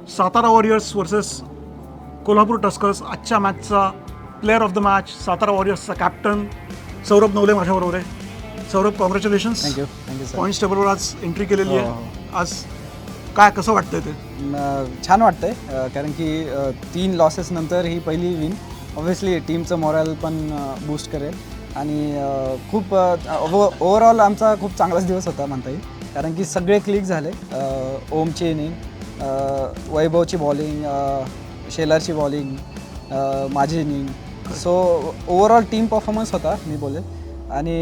Satara Warriors versus Kolhapur Tuskers, आजच्या मॅचचा player of the match Satara वॉरियर्सचा कॅप्टन सौरभ नवले माझ्याबरोबर आहे. Saurabh, congratulations. Thank you sir. Points टेबलवर आज एंट्री केलेली हो, आहे. आज काय कसं वाटतंय ते? छान वाटतंय कारण की 3 लॉसेस नंतर ही पहिली विन ऑब्व्हियसली टीमचं मॉरल पण बूस्ट करेल आणि खूप ओव्हरऑल आमचा खूप चांगलाच दिवस होता म्हणता येईल, कारण की सगळे क्लिक झाले. ओमची इनिंग, वैभवची बॉलिंग, शेलारची बॉलिंग, माझी inning. So overall team performance होता मी बोलेल आणि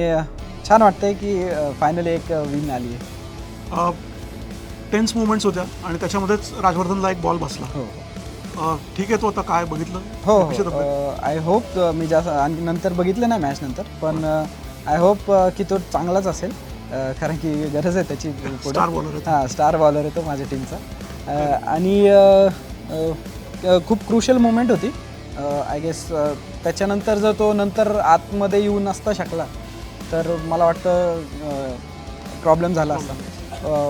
छान वाटतंय की फायनली एक विन आली आहे. टेन्स मुवमेंट्स होत्या आणि त्याच्यामध्येच राजवर्धनला एक बॉल बसला. हो ठीक आहे, तो आता काय बघितलं? हो आय होप मी जास्त आणि नंतर बघितलं नाही मॅच नंतर, पण आय होप की तो चांगलाच असेल, कारण की गरज आहे त्याची. Star bowler. हां, स्टार बॉलर आहे तो माझ्या टीमचा. आणि खूप क्रुशियल मोमेंट होती आय गेस. त्याच्यानंतर जर तो नंतर आतमध्ये येऊ नसता शकला तर मला वाटतं प्रॉब्लेम झाला असता.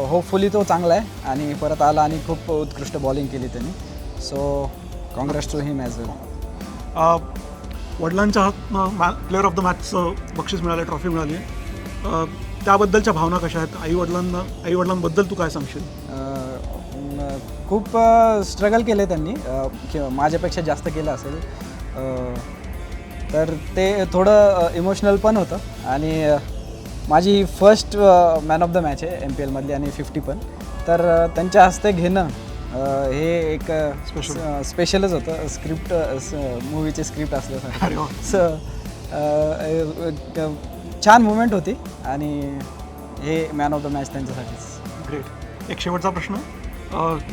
होपफुली तो चांगला आहे आणि परत आला आणि खूप उत्कृष्ट बॉलिंग केली त्यांनी. So congrats to him as well. वडिलांच्या हातनं प्लेअर ऑफ द मॅचचं बक्षीस मिळालं, ट्रॉफी मिळाली आहे. त्याबद्दलच्या भावना कशा आहेत? आईवडिलांबद्दल तू काय सांगशील? खूप स्ट्रगल केले त्यांनी, किंवा माझ्यापेक्षा जास्त केलं असेल, तर ते थोडं इमोशनल पण होतं. आणि माझी first man of the match आहे MPL मधली आणि 50 पण, तर त्यांच्या हस्ते घेणं हे एक स्पेशलच होतं. स्क्रिप्ट मूवीचे स्क्रिप्ट असल्यासारखं. सो छान मुवमेंट होती आणि हे मॅन ऑफ द मॅच त्यांच्यासाठीच. ग्रेट. एक शेवटचा प्रश्न,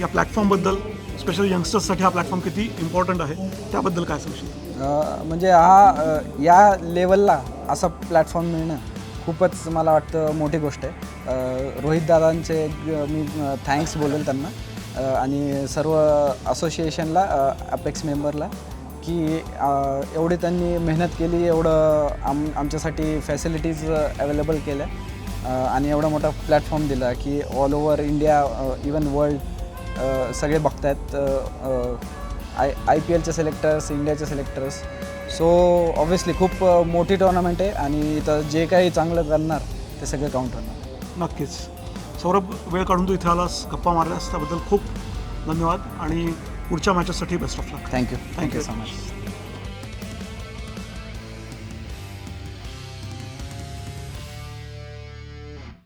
या प्लॅटफॉर्मबद्दल, स्पेशली यंगस्टर्ससाठी हा प्लॅटफॉर्म किती इम्पॉर्टंट आहे त्याबद्दल काय सांगशील? म्हणजे या लेवलला असा प्लॅटफॉर्म मिळणं खूपच मला वाटतं मोठी गोष्ट आहे. रोहित दादांचे मी थँक्स बोलेल त्यांना आणि सर्व असोसिएशनला, अपेक्स मेंबरला, की एवढी त्यांनी मेहनत केली, एवढं आमच्यासाठी फॅसिलिटीज अवेलेबल केल्या आणि एवढा मोठा प्लॅटफॉर्म दिला की all over India, even world सगळे बघत आहेत. IPLचे सिलेक्टर्स, इंडियाचे सिलेक्टर्स. सो ऑब्व्हियसली खूप मोठी टुर्नामेंट आहे आणि इथं जे काही चांगलं करणार ते सगळं काउंट होणार. नक्कीच. सौरभ, वेळ काढून तू इथे आलास, गप्पा मारल्यास त्याबद्दल खूप धन्यवाद आणि पुढच्या मॅचेससाठी best of luck. Thank you so much.